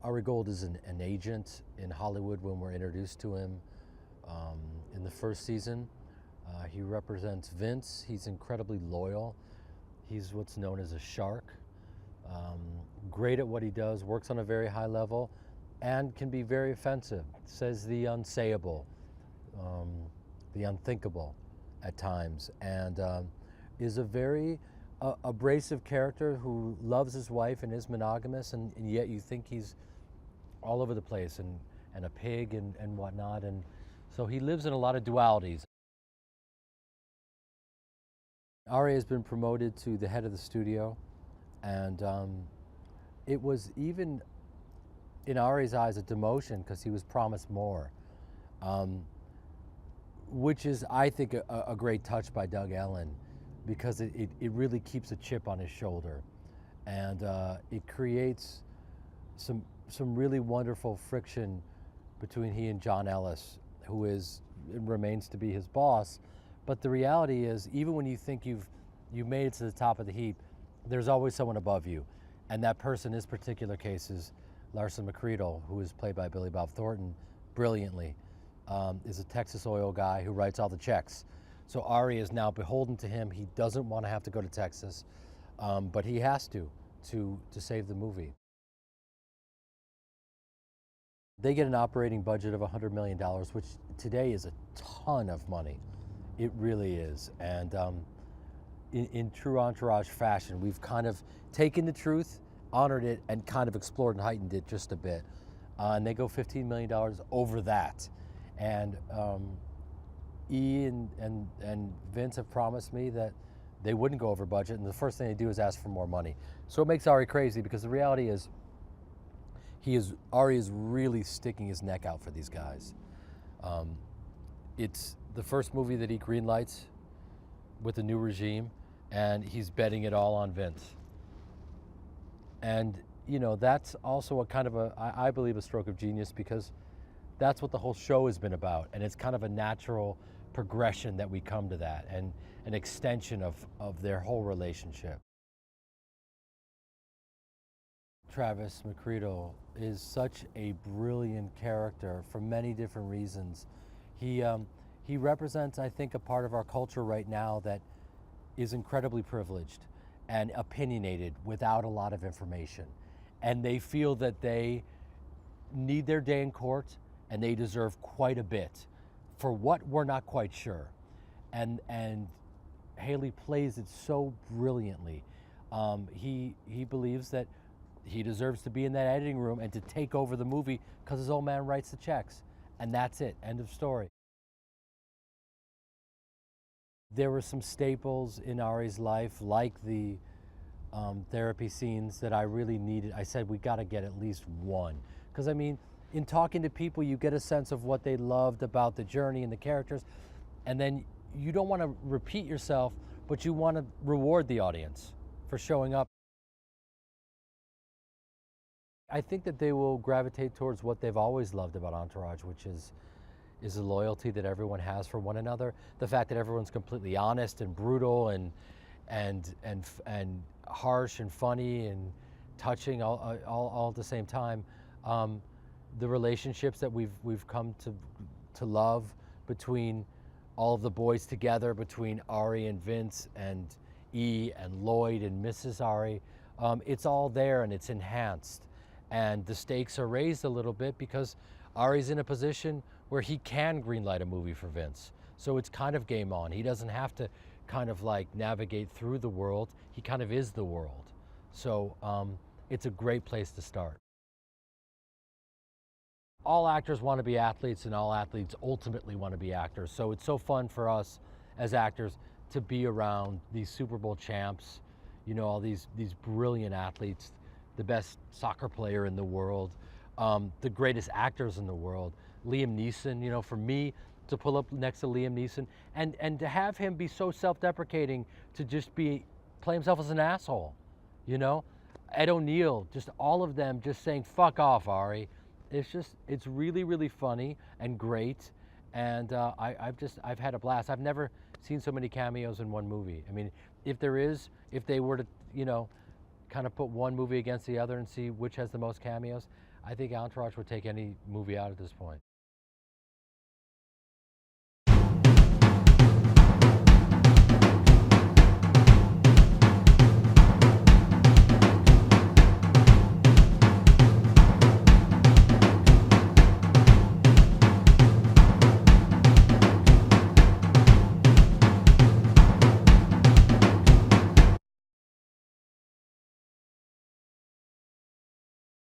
Ari Gold is an agent in Hollywood when we're introduced to him in the first season. He represents Vince. He's incredibly loyal. He's what's known as a shark. Um, Great at what he does, works on a very high level, and can be very offensive. Says the unsayable, um, the unthinkable at times, and is a very abrasive character who loves his wife and is monogamous, and yet you think he's all over the place and a pig and whatnot. And so he lives in a lot of dualities. Ari has been promoted to the head of the studio, and it was even in Ari's eyes a demotion because he was promised more, um, which is, I think, a great touch by Doug Ellin because it really keeps a chip on his shoulder, and it creates some really wonderful friction between he and John Ellis, who is remains to be his boss. But the reality is, even when you think you've made it to the top of the heap, there's always someone above you, and that person in this particular case is Larson McCreadle, who is played by Billy Bob Thornton brilliantly. Is a Texas oil guy who writes all the checks. So Ari is now beholden to him. He doesn't want to have to go to Texas, but he has to save the movie. They get an operating budget of $100 million, which today is a ton of money. It really is. And in true Entourage fashion, we've kind of taken the truth, honored it, and kind of explored and heightened it just a bit. And they go $15 million over that. And E and Vince have promised me that they wouldn't go over budget, and the first thing they do is ask for more money. So it makes Ari crazy because the reality is, Ari is really sticking his neck out for these guys. It's the first movie that he greenlights with the new regime, and he's betting it all on Vince. And that's also a kind of I believe a stroke of genius, because that's what the whole show has been about, and it's kind of a natural progression that we come to that, and an extension of their whole relationship. Travis McCreadle is such a brilliant character for many different reasons. He represents, I think, a part of our culture right now that is incredibly privileged and opinionated without a lot of information. And they feel that they need their day in court, and they deserve quite a bit for what we're not quite sure. And Haley plays it so brilliantly. He believes that he deserves to be in that editing room and to take over the movie because his old man writes the checks. And that's it, end of story. There were some staples in Ari's life, like the therapy scenes, that I really needed. I said, we got to get at least one. Because, I mean, in talking to people, you get a sense of what they loved about the journey and the characters. And then you don't want to repeat yourself, but you want to reward the audience for showing up. I think that they will gravitate towards what they've always loved about Entourage, which is the loyalty that everyone has for one another. The fact that everyone's completely honest and brutal and harsh and funny and touching all at the same time. The relationships that we've come to love between all of the boys together, between Ari and Vince and E and Lloyd and Mrs. Ari, it's all there and it's enhanced. And the stakes are raised a little bit because Ari's in a position where he can greenlight a movie for Vince. So it's kind of game on. He doesn't have to kind of like navigate through the world. He kind of is the world. So it's a great place to start. All actors want to be athletes, and all athletes ultimately want to be actors. So it's so fun for us as actors to be around these Super Bowl champs, all these brilliant athletes, the best soccer player in the world, the greatest actors in the world. Liam Neeson, for me to pull up next to Liam Neeson and to have him be so self-deprecating, to just play himself as an asshole, Ed O'Neill, just all of them just saying, fuck off, Ari. It's really, really funny and great. And I've had a blast. I've never seen so many cameos in one movie. I mean, if they were to, kind of put one movie against the other and see which has the most cameos, I think Entourage would take any movie out at this point.